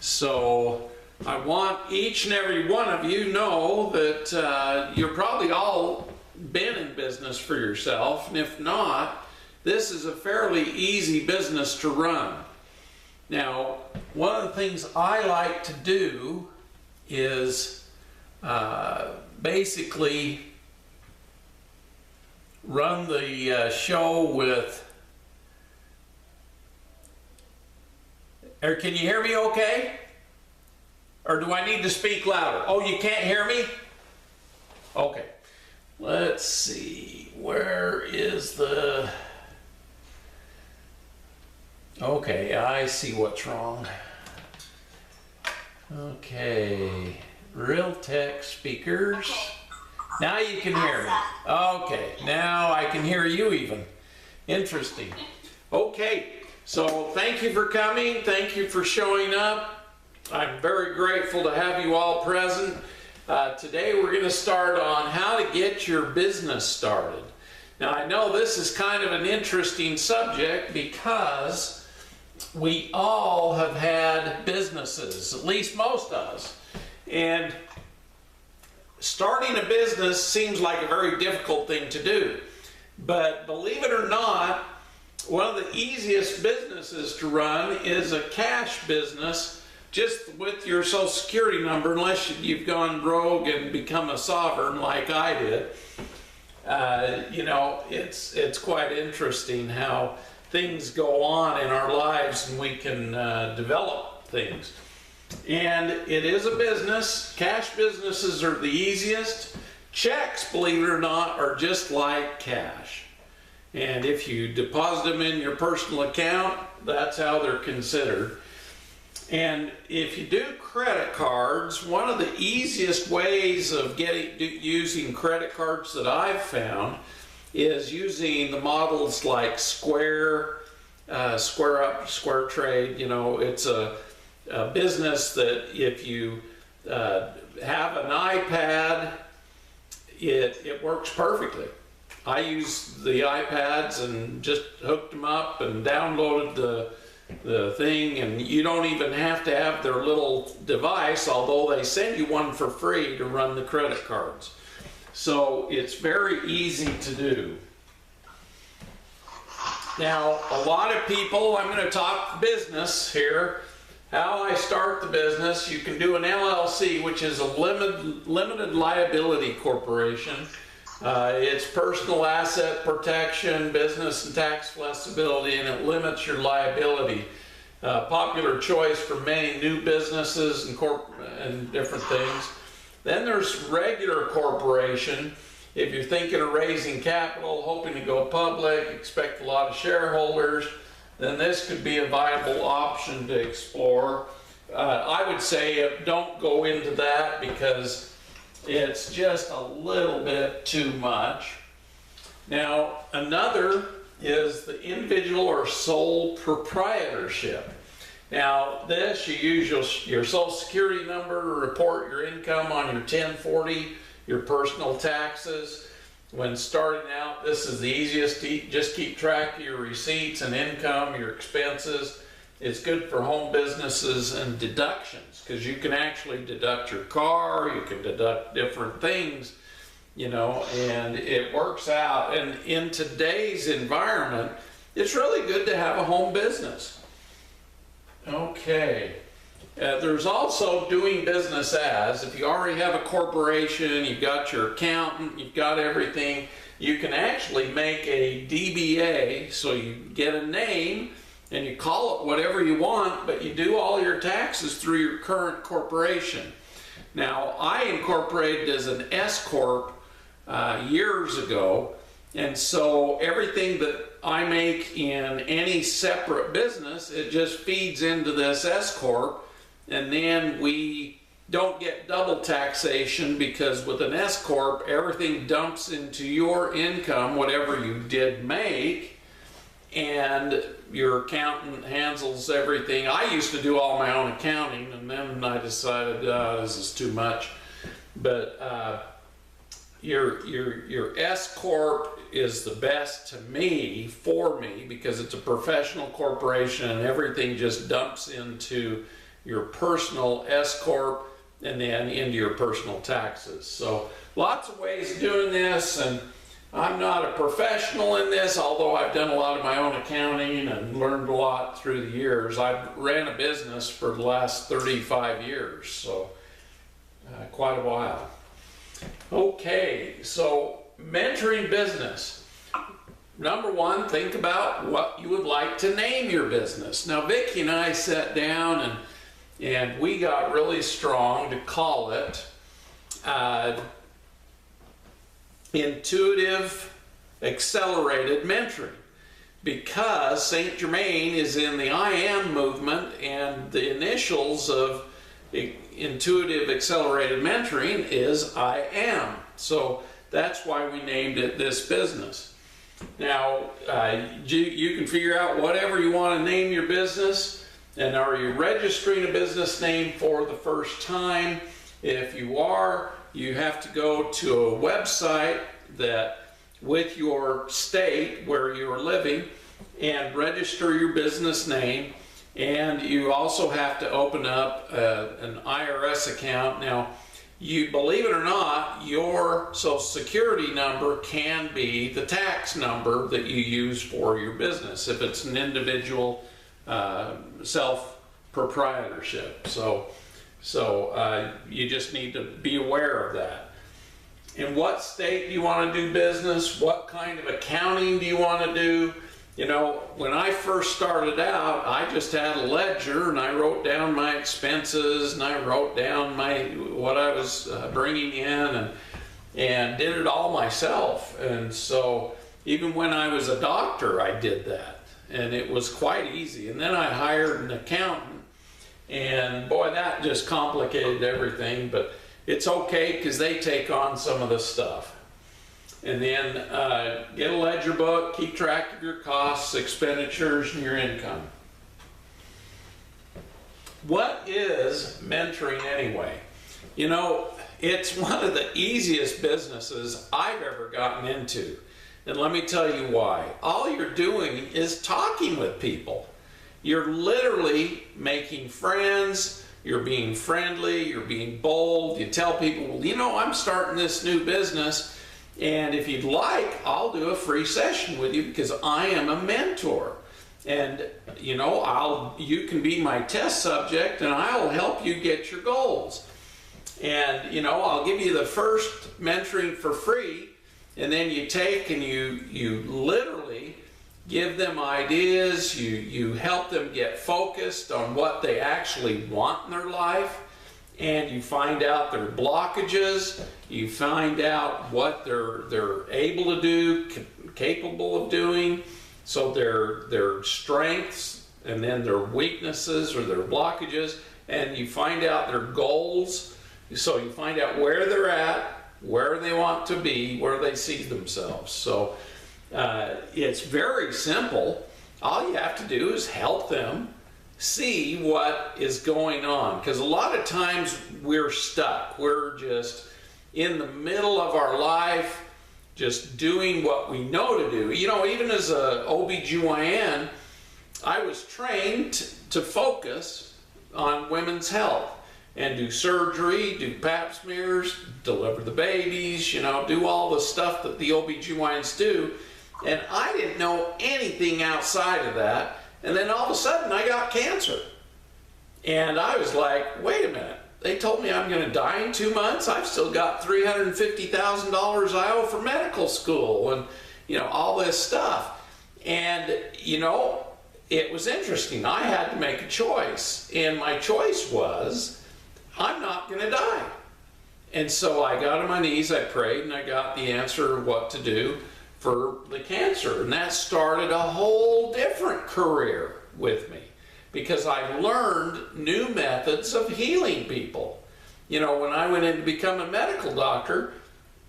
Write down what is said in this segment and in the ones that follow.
So I want each and every one of you know that you're probably all been in business for yourself, and if not, this is a fairly easy business to run. Now, one of the things I like to do is basically run the show with, or can you hear me okay? Or do I need to speak louder? Oh, you can't hear me? Okay. Let's see, where is the... Okay, I see what's wrong. Okay, Realtek speakers. Now you can hear me. Okay, now I can hear you even. Interesting. Okay, so thank you for coming. Thank you for showing up. I'm very grateful to have you all present. Today we're going to start on how to get your business started. Now I know this is kind of an interesting subject because we all have had businesses, at least most of us. And starting a business seems like a very difficult thing to do. But believe it or not, one of the easiest businesses to run is a cash business, just with your Social Security number, unless you've gone rogue and become a sovereign like I did. You know, it's quite interesting how things go on in our lives and we can develop things. And it is a business. Cash businesses are the easiest. Checks, believe it or not, are just like cash. And if you deposit them in your personal account, that's how they're considered. And if you do credit cards, one of the easiest ways of using credit cards that I've found is using the models like Square, Square Up, Square Trade. You know, it's a business that if you have an iPad, it works perfectly. I used the iPads and just hooked them up and downloaded the thing, and you don't even have to have their little device, although they send you one for free to run the credit cards. So it's very easy to do. Now, a lot of people, I'm going to talk business here, how I start the business. You can do an LLC, which is a limited liability corporation. It's personal asset protection, business and tax flexibility, and it limits your liability. Popular choice for many new businesses and different things. Then there's regular corporation. If you're thinking of raising capital, hoping to go public, expect a lot of shareholders, then this could be a viable option to explore. I would say don't go into that because it's just a little bit too much. Now, another is the individual or sole proprietorship. Now, this, you use your Social Security number to report your income on your 1040, your personal taxes. When starting out, this is the easiest to just keep track of your receipts and income, your expenses. It's good for home businesses and deductions because you can actually deduct your car, you can deduct different things, you know, and it works out. And in today's environment, it's really good to have a home business. Okay. There's also doing business as, if you already have a corporation, you've got your accountant, you've got everything, you can actually make a DBA, so you get a name, and you call it whatever you want, but you do all your taxes through your current corporation. Now, I incorporated as an S-Corp years ago, and so everything that I make in any separate business, it just feeds into this S-Corp, and then we don't get double taxation because with an S-Corp, everything dumps into your income, whatever you did make, and your accountant handles everything. I used to do all my own accounting, and then I decided this is too much. But your S-Corp is the best to me, for me, because it's a professional corporation and everything just dumps into your personal S Corp, and then into your personal taxes. So lots of ways of doing this, and I'm not a professional in this, although I've done a lot of my own accounting and learned a lot through the years. I've ran a business for the last 35 years, so quite a while. Okay, so mentoring business. Number one, think about what you would like to name your business. Now, Vicki and I sat down and we got really strong to call it Intuitive Accelerated Mentoring, because St. Germain is in the I Am movement, and the initials of Intuitive Accelerated Mentoring is I Am. So that's why we named it this business. Now, you can figure out whatever you want to name your business. And are you registering a business name for the first time? If you are, you have to go to a website that with your state where you're living and register your business name. And you also have to open up an IRS account. Now, you believe it or not, your Social Security number can be the tax number that you use for your business if it's an individual self-proprietorship. So you just need to be aware of that. In what state do you want to do business? What kind of accounting do you want to do? You know, when I first started out, I just had a ledger and I wrote down my expenses and I wrote down what I was bringing in and did it all myself. And so even when I was a doctor, I did that, and it was quite easy. And then I hired an accountant, and boy, that just complicated everything, but it's okay because they take on some of the stuff. And then get a ledger book, keep track of your costs, expenditures, and your income. What is mentoring anyway? You know, it's one of the easiest businesses I've ever gotten into. And let me tell you why. All you're doing is talking with people. You're literally making friends. You're being friendly. You're being bold. You tell people, well, you know, I'm starting this new business. And if you'd like, I'll do a free session with you because I am a mentor. And, you know, you can be my test subject and I'll help you get your goals. And, you know, I'll give you the first mentoring for free, and then you take and you literally give them ideas, you help them get focused on what they actually want in their life, and you find out their blockages, you find out what they're able to do, capable of doing, so their strengths and then their weaknesses or their blockages, and you find out their goals, so you find out where they're at, where they want to be, where they see themselves. So it's very simple. All you have to do is help them see what is going on, because a lot of times we're stuck. We're just in the middle of our life, just doing what we know to do. You know, even as a OBGYN, I was trained to focus on women's health and do surgery, do pap smears, deliver the babies, you know, do all the stuff that the OBGYNs do. And I didn't know anything outside of that. And then all of a sudden I got cancer. And I was like, wait a minute. They told me I'm going to die in 2 months. I've still got $350,000 I owe for medical school and, you know, all this stuff. And, you know, it was interesting. I had to make a choice. And my choice was, I'm not going to die. And so I got on my knees, I prayed, and I got the answer of what to do for the cancer. And that started a whole different career with me, because I learned new methods of healing people. You know, when I went in to become a medical doctor,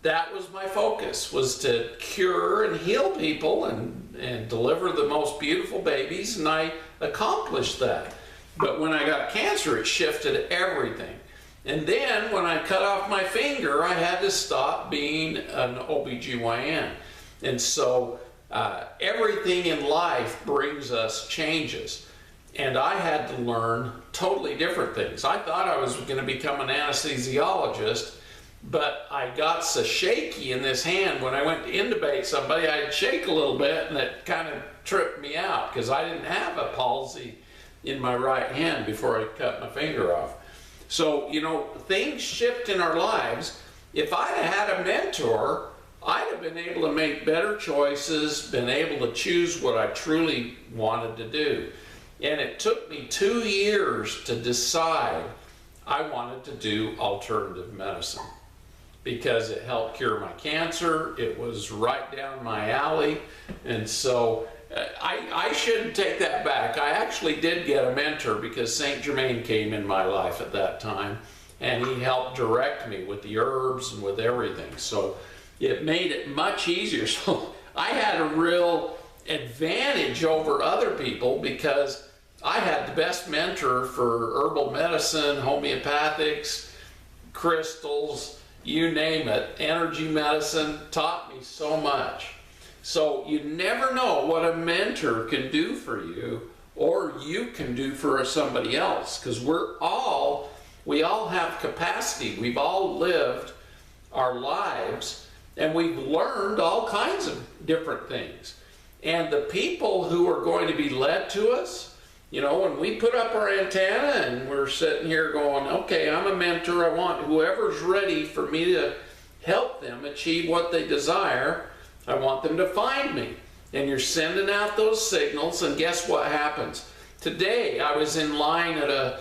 that was my focus, was to cure and heal people and deliver the most beautiful babies, and I accomplished that. But when I got cancer, it shifted everything. And then when I cut off my finger, I had to stop being an OBGYN. And so everything in life brings us changes. and I had to learn totally different things. I thought I was going to become an anesthesiologist, but I got so shaky in this hand when I went to intubate somebody, I'd shake a little bit and it kind of tripped me out because I didn't have a palsy in my right hand before I cut my finger off. So, you know, things shift in our lives. If I'd had a mentor, I'd have been able to make better choices, been able to choose what I truly wanted to do. And it took me 2 years to decide I wanted to do alternative medicine because it helped cure my cancer. It was right down my alley. And so I shouldn't take that back. I actually did get a mentor because St. Germain came in my life at that time, and he helped direct me with the herbs and with everything. So it made it much easier. So I had a real advantage over other people because I had the best mentor for herbal medicine, homeopathics, crystals, you name it, energy medicine, taught me so much. So you never know what a mentor can do for you or you can do for somebody else, because we all have capacity. We've all lived our lives and we've learned all kinds of different things. And the people who are going to be led to us, you know, when we put up our antenna and we're sitting here going, okay, I'm a mentor, I want whoever's ready for me to help them achieve what they desire, I want them to find me. And you're sending out those signals, and guess what happens? Today I was in line at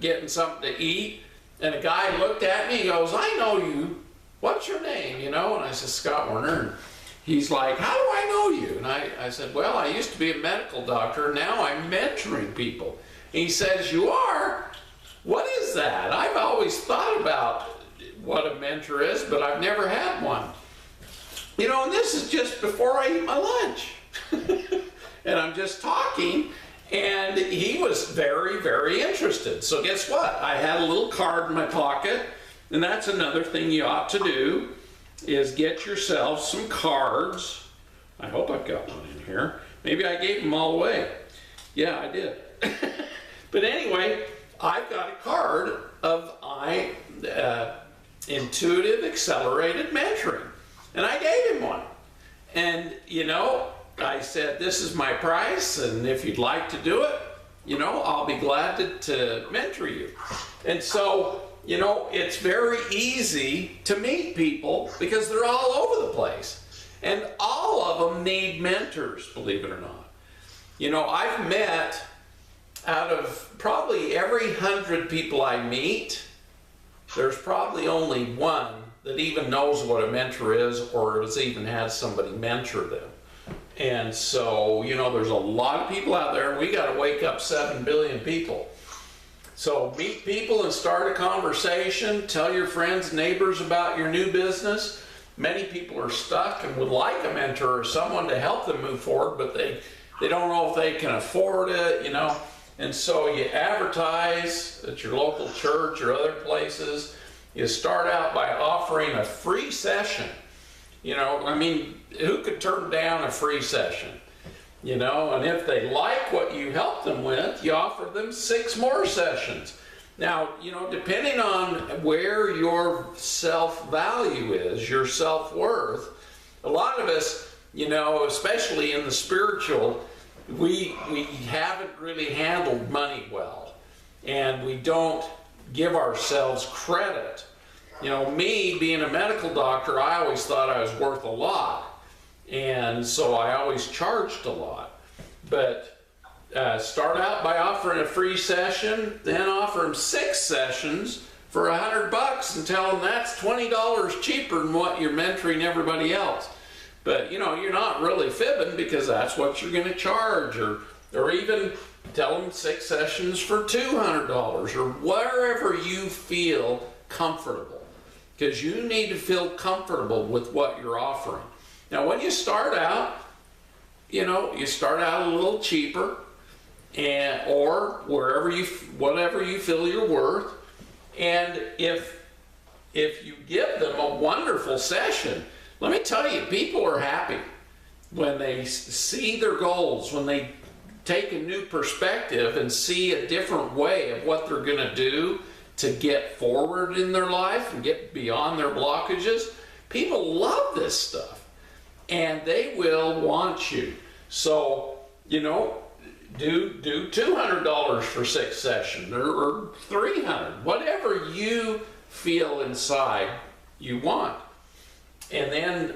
getting something to eat, and a guy looked at me, he goes, I know you, what's your name, you know? And I said, Scott Werner. And he's like, how do I know you? And I said, well, I used to be a medical doctor, now I'm mentoring people. And he says, you are? What is that? I've always thought about what a mentor is, but I've never had one. You know, and this is just before I eat my lunch. And I'm just talking, and he was very, very interested. So guess what? I had a little card in my pocket, and that's another thing you ought to do, is get yourself some cards. I hope I've got one in here. Maybe I gave them all away. Yeah, I did. But anyway, I've got a card of Intuitive Accelerated Mentoring. And I gave him one. And, you know, I said, this is my price, and if you'd like to do it, you know, I'll be glad to mentor you. And so, you know, it's very easy to meet people because they're all over the place. And all of them need mentors, believe it or not. You know, I've met, out of probably every 100 people I meet, there's probably only one that even knows what a mentor is or has even had somebody mentor them. And so, you know, there's a lot of people out there, and we got to wake up 7 billion people. So meet people and start a conversation. Tell your friends, neighbors about your new business. Many people are stuck and would like a mentor or someone to help them move forward, but they don't know if they can afford it, you know. And so you advertise at your local church or other places. You start out by offering a free session. You know, I mean, who could turn down a free session? You know, and if they like what you help them with, you offer them 6 more sessions. Now, you know, depending on where your self-value is, your self-worth, a lot of us, you know, especially in the spiritual, we haven't really handled money well, and we don't give ourselves credit. You know, me being a medical doctor, I always thought I was worth a lot, and so I always charged a lot. But start out by offering a free session, then offer them 6 sessions for $100 and tell them that's $20 cheaper than what you're mentoring everybody else. But you know, you're not really fibbing because that's what you're going to charge, or even tell them 6 sessions for $200 or wherever you feel comfortable, because you need to feel comfortable with what you're offering. Now, when you start out, you know, you start out a little cheaper, or whatever you feel you're worth. And if you give them a wonderful session, let me tell you, people are happy when they see their goals, when they take a new perspective and see a different way of what they're going to do to get forward in their life and get beyond their blockages. People love this stuff, and they will want you. So, you know, do $200 for 6 sessions or $300, whatever you feel inside you want. And then,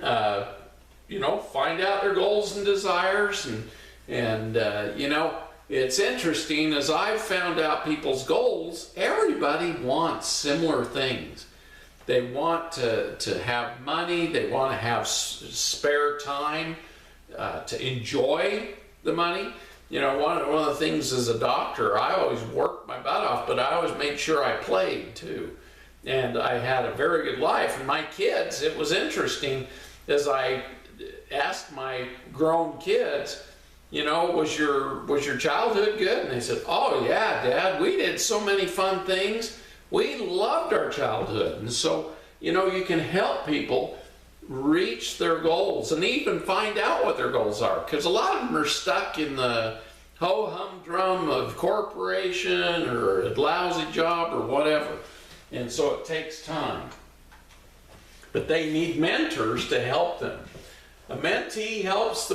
you know, find out their goals and desires. And you know, it's interesting, as I've found out people's goals, everybody wants similar things. They want to have money, they want to have spare time to enjoy the money. You know, one of the things as a doctor, I always worked my butt off, but I always made sure I played too. And I had a very good life. And my kids, it was interesting, as I asked my grown kids, you know, was your childhood good? And they said, oh yeah, Dad, we did so many fun things. We loved our childhood. And so, you know, you can help people reach their goals and even find out what their goals are, because a lot of them are stuck in the ho-hum-drum of corporation or a lousy job or whatever, and so it takes time. But they need mentors to help them. A mentor helps the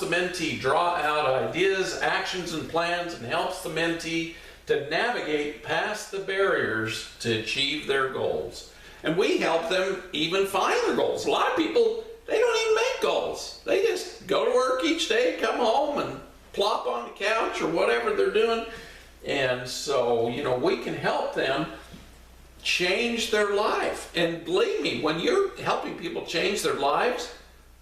mentee draw out ideas, actions, and plans, and helps the mentee to navigate past the barriers to achieve their goals. And we help them even find their goals. A lot of people, they don't even make goals. They just go to work each day, come home, and plop on the couch or whatever they're doing. And so, you know, we can help them change their life. And believe me, when you're helping people change their lives,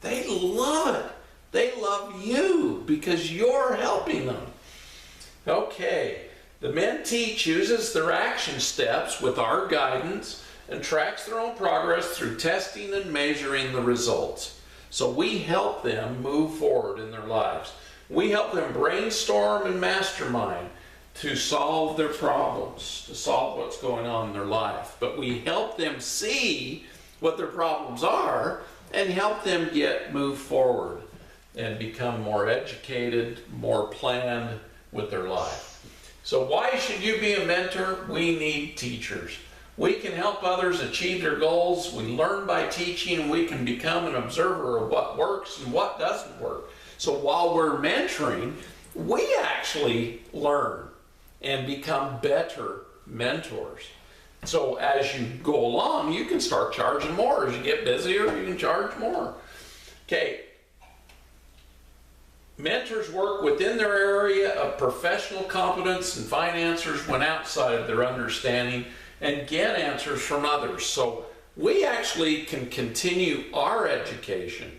they love it. They love you because you're helping them. Okay, the mentee chooses their action steps with our guidance and tracks their own progress through testing and measuring the results. So we help them move forward in their lives. We help them brainstorm and mastermind to solve their problems, to solve what's going on in their life. But we help them see what their problems are and help them move forward and become more educated, more planned with their life. So why should you be a mentor? We need teachers. We can help others achieve their goals. We learn by teaching, and we can become an observer of what works and what doesn't work. So while we're mentoring, we actually learn and become better mentors. So as you go along, you can start charging more. As you get busier, you can charge more. Okay. Mentors work within their area of professional competence and find answers when outside of their understanding and get answers from others. So we actually can continue our education,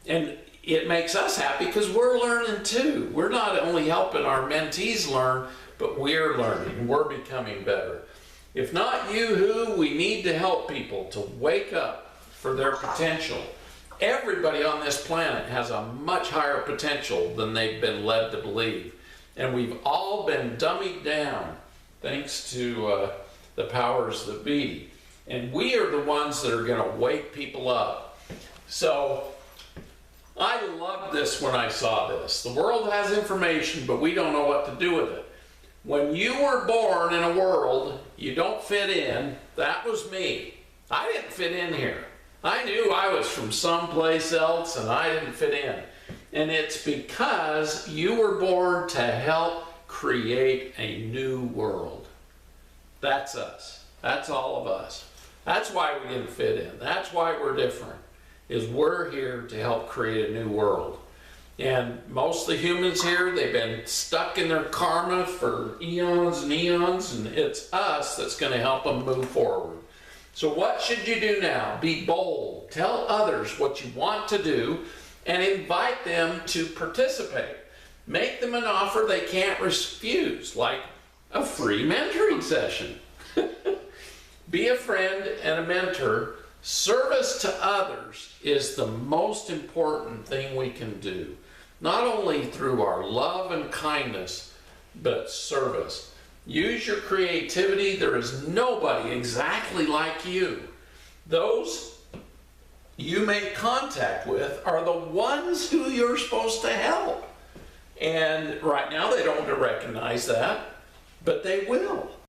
and it makes us happy because we're learning too. We're not only helping our mentees learn, but we're learning. We're becoming better. If not you, who? We need to help people to wake up for their potential. Everybody on this planet has a much higher potential than they've been led to believe. And we've all been dummied down thanks to the powers that be. And we are the ones that are going to wake people up. So I loved this when I saw this. The world has information, but we don't know what to do with it. When you were born in a world you don't fit in, that was me. I didn't fit in here. I knew I was from someplace else and I didn't fit in. And it's because you were born to help create a new world. That's us. That's all of us. That's why we didn't fit in. That's why we're different, is we're here to help create a new world. And most of the humans here, they've been stuck in their karma for eons and eons, and it's us that's going to help them move forward. So what should you do now? Be bold. Tell others what you want to do and invite them to participate. Make them an offer they can't refuse, like a free mentoring session. Be a friend and a mentor. Service to others is the most important thing we can do. Not only through our love and kindness, but service. Use your creativity. There is nobody exactly like you. Those you make contact with are the ones who you're supposed to help. And right now they don't recognize that, but they will.